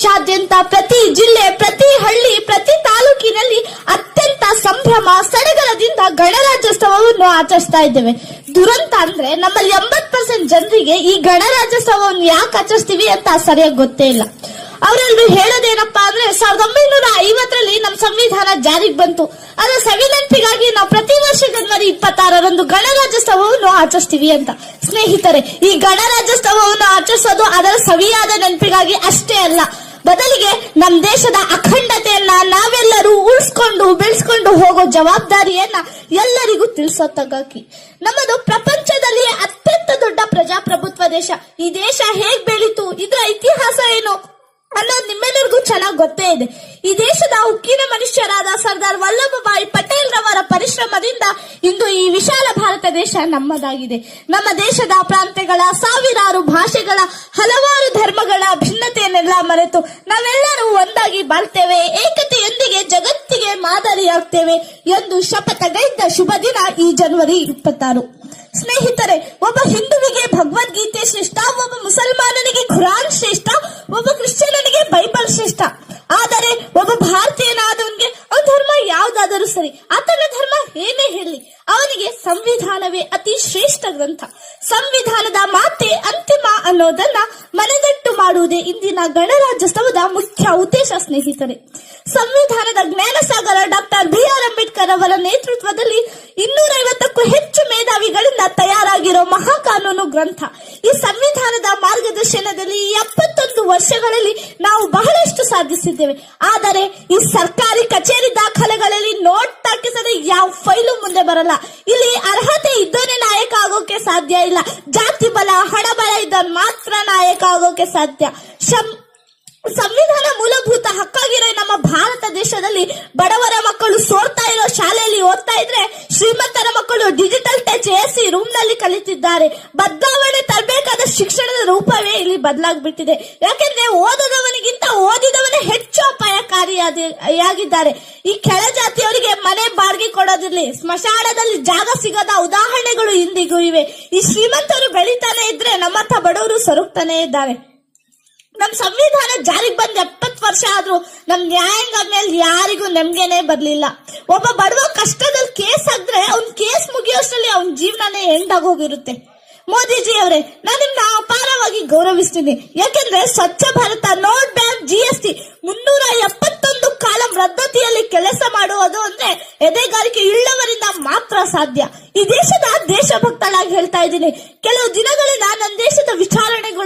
ದೇಶಾದ್ಯಂತ ಪ್ರತಿ ಜಿಲ್ಲೆ, ಪ್ರತಿ ಹಳ್ಳಿ, ಪ್ರತಿ ತಾಲೂಕಿನಲ್ಲಿ ಅತ್ಯಂತ ಸಂಭ್ರಮ ಸಡಗರದಿಂದ ಗಣರಾಜ್ಯೋತ್ಸವವನ್ನು ಆಚರಿಸ್ತಾ ಇದ್ದೇವೆ. ದುರಂತ ಅಂದ್ರೆ ನಮ್ಮಲ್ಲಿ 80% ಜನರಿಗೆ ಈ ಗಣರಾಜ್ಯೋತ್ಸವವನ್ನು ಯಾಕೆ ಆಚರಿಸ್ತೀವಿ ಅಂತ ಸರಿಯಾಗಿ ಗೊತ್ತೇ ಇಲ್ಲ. ಅವರೆಲ್ಲರೂ ಹೇಳೋದೇನಪ್ಪಾ ಅಂದ್ರೆ 1950ರಲ್ಲಿ ನಮ್ಮ ಸಂವಿಧಾನ ಜಾರಿಗೆ ಬಂತು. ಅದರ ಸವಿನೆನಪಿಗಾಗಿ ನಾವು ಪ್ರತಿ ವರ್ಷ ಜನವರಿ 26ರಂದು ಗಣರಾಜ್ಯೋತ್ಸವವನ್ನು ಆಚರಿಸ್ತೀವಿ ಅಂತ. ಸ್ನೇಹಿತರೆ, ಈ ಗಣರಾಜ್ಯೋತ್ಸವವನ್ನು ಆಚರಿಸೋದು ಅದರ ಸವಿಯಾದ ನೆನಪಿಗಾಗಿ ಅಷ್ಟೇ ಅಲ್ಲ, ಬದಲಿಗೆ ನಮ್ಮ ದೇಶದ ಅಖಂಡತೆಯನ್ನ ನಾವೆಲ್ಲರೂ ಉಳಿಸ್ಕೊಂಡು ಬೆಳೆಸ್ಕೊಂಡು ಹೋಗೋ ಜವಾಬ್ದಾರಿಯನ್ನ ಎಲ್ಲರಿಗೂ ತಿಳಿಸೋತಗಾಗಿ. ನಮ್ಮದು ಪ್ರಪಂಚದಲ್ಲಿ ಅತ್ಯಂತ ದೊಡ್ಡ ಪ್ರಜಾಪ್ರಭುತ್ವ ದೇಶ. ಈ ದೇಶ ಹೇಗ್ ಬೆಳೀತು, ಇದರ ಇತಿಹಾಸ ಏನು ಅನ್ನೋದು ನಿಮ್ಮೆಲ್ಲರಿಗೂ ಚೆನ್ನಾಗಿ ಗೊತ್ತೇ ಇದೆ. ಈ ದೇಶದ ಉಕ್ಕಿನ ಮನುಷ್ಯರಾದ ಸರ್ದಾರ್ ವಲ್ಲಭಭಾಯಿ ಪಟೇಲ್ ರವರ ಪರಿಶ್ರಮದಿಂದ ಇಂದು ಈ ವಿಶಾಲ ಭಾರತ ದೇಶ ನಮ್ಮದಾಗಿದೆ. ನಮ್ಮ ದೇಶದ ಪ್ರಾಂತ್ಯಗಳ, ಸಾವಿರಾರು ಭಾಷೆಗಳ, ಹಲವಾರು ಧರ್ಮಗಳ ಭಿನ್ನತೆಯನ್ನೆಲ್ಲ ಮರೆತು ನಾವೆಲ್ಲರೂ ಒಂದಾಗಿ ಬಾಳ್ತೇವೆ, ಏಕತೆಯೊಂದಿಗೆ ಜಗತ್ತಿಗೆ ಮಾದರಿಯಾಗ್ತೇವೆ ಎಂದು ಶಪಥಗೈದ ಶುಭ ದಿನ ಈ ಜನವರಿ 26. ಸ್ನೇಹಿತರೆ, ಒಬ್ಬ ಹಿಂದುವಿಗೆ ಭಗವದ್ಗೀತೆ ಶ್ರೇಷ್ಠ, ಒಬ್ಬ ಮುಸಲ್ಮಾನನಿಗೆ ಖುರಾನ್ ಶ್ರೇಷ್ಠ, ಒಬ್ಬ ಕ್ರಿಶ್ಚಿಯನಿಗೆ ಬೈಬಲ್ ಶ್ರೇಷ್ಠ. ಆದರೆ ಒಬ್ಬ ಭಾರತೀಯನಾದವನಿಗೆ ಅವನ ಧರ್ಮ ಯಾವ್ದಾದರೂ ಸರಿ, ಆತನ ಧರ್ಮ ಏನೇ ಹೇಳಿ, ಅವನಿಗೆ ಸಂವಿಧಾನವೇ ಅತಿ ಶ್ರೇಷ್ಠ ಗ್ರಂಥ. ಸಂವಿಧಾನದ ಮಾತೆ ಅಂತಿಮ ಅನ್ನೋದನ್ನ ಮನದಟ್ಟು ಮಾಡುವುದೇ ಇಂದಿನ ಗಣರಾಜ್ಯೋತ್ಸವದ ಮುಖ್ಯ ಉದ್ದೇಶ. ಸ್ನೇಹಿತರೆ, ಸಂವಿಧಾನದ ಜ್ಞಾನಸಾಗರ ಡಾಕ್ಟರ್ BR ಅಂಬೇಡ್ಕರ್ ಅವರ ನೇತೃತ್ವದಲ್ಲಿ 250ಕ್ಕೂ ಹೆಚ್ಚು ಮೇಧಾವಿಗಳಿಂದ ತಯಾರಾಗಿರೋ ಮಹಾಕಾನೂನು ಗ್ರಂಥ. ಈ ಸಂವಿಧಾನದ ಮಾರ್ಗದರ್ಶನದಲ್ಲಿ 71 ವರ್ಷಗಳಲ್ಲಿ ನಾವು ಬಹಳಷ್ಟು ಸಾಧಿಸಿದ್ದೇವೆ. ಆದರೆ ಈ ಸರ್ಕಾರಿ ಕಚೇರಿ ದಾಖಲೆಗಳಲ್ಲಿ ನೋಟ್ ಹಾಕಿಸದೆ ಯಾವ ಫೈಲು ಮುಂದೆ ಬರಲ್ಲ. ಇಲ್ಲಿ ಅರ್ಹತೆ ಇದ್ದೋನೇ ನಾಯಕ ಆಗೋಕೆ ಸಾಧ್ಯ ಇಲ್ಲ. ಜಾತಿ ಬಲ, ಹಣ ಬಲ ಇದ್ದವನು ಮಾತ್ರ ನಾಯಕ ಆಗೋಕೆ ಸಾಧ್ಯ. ಸಂವಿಧಾನ ಮೂಲಭೂತ ಹಕ್ಕಾಗಿರೋ ನಮ್ಮ ಭಾರತ ದೇಶದಲ್ಲಿ ಬಡವರ ಮಕ್ಕಳು ಸೋರ್ತಾ ಇರೋ ಶಾಲೆಯಲ್ಲಿ ಓದ್ತಾ ಇದ್ರೆ, ಶ್ರೀಮಂತರ ಮಕ್ಕಳು ಡಿಜಿಟಲ್ ಟಚ್ AC ರೂಮ್ ನಲ್ಲಿ ಕಲಿತಿದ್ದಾರೆ. ಬದಲಾವಣೆ ತರಬೇಕಾದ ಶಿಕ್ಷಣದ ರೂಪವೇ ಇಲ್ಲಿ ಬದಲಾಗ್ಬಿಟ್ಟಿದೆ. ಯಾಕೆಂದ್ರೆ ಓದದವನಿಗಿಂತ ಓದಿದವನೇ ಹೆಚ್ಚು ಅಪಾಯಕಾರಿಯಾಗಿದ್ದಾರೆ. ಈ ಕೆಳ ಜಾತಿಯವರಿಗೆ ಮನೆ ಬಾಡಿಗೆ ಕೊಡೋದಿರ್ಲಿ, ಸ್ಮಶಾನದಲ್ಲಿ ಜಾಗ ಸಿಗದ ಉದಾಹರಣೆಗಳು ಇಂದಿಗೂ ಇವೆ. ಈ ಶ್ರೀಮಂತರು ಬೆಳೀತಾನೆ ಇದ್ರೆ ನಮ್ಮಂತ ಬಡವರು ಸೊರಗ್ತಾನೆ ಇದ್ದಾರೆ. ನಮ್ ಸಂವಿಧಾನ ಜಾರಿಗೆ ಬಂದ್ 70 ವರ್ಷ ಆದ್ರೂ ನಮ್ ನ್ಯಾಯಾಂಗ ಮೇಲೆ ಯಾರಿಗೂ ನಂಬಿಕೆನೆ ಬರ್ಲಿಲ್ಲ. ಒಬ್ಬ ಬಡವ ಕಷ್ಟದಲ್ಲಿ ಕೇಸ್ ಹಾಕಿದ್ರೆ ಅವ್ನ್ ಕೇಸ್ ಮುಗಿಯೋಷ್ಟರಲ್ಲಿ ಅವ್ನ ಜೀವನನೇ ಎಂಡ್ ಆಗೋಗಿರುತ್ತೆ. ಮೋದಿಜಿ ಅವರೇ, ನಾನು ನಿಮ್ನ ಅಪಾರವಾಗಿ ಗೌರವಿಸ್ತೀನಿ. ಯಾಕೆಂದ್ರೆ Swachh Bharat, note ban, GST 371 column ರದ್ದತಿಯಲ್ಲಿ ಕೆಲಸ ಮಾಡುವುದು ಅಂದ್ರೆ ಎದೆಗಾರಿಕೆ ಇಳ್ಳವರಿಂದ ಮಾತ್ರ ಸಾಧ್ಯ. ಈ ದೇಶದ ದೇಶಭಕ್ತಳಾಗಿ ಹೇಳ್ತಾ ಇದ್ದೀನಿ. ಕೆಲವು ದಿನಗಳಿಂದ ನನ್ನ ದೇಶದ ವಿಚಾರಣೆಗಳು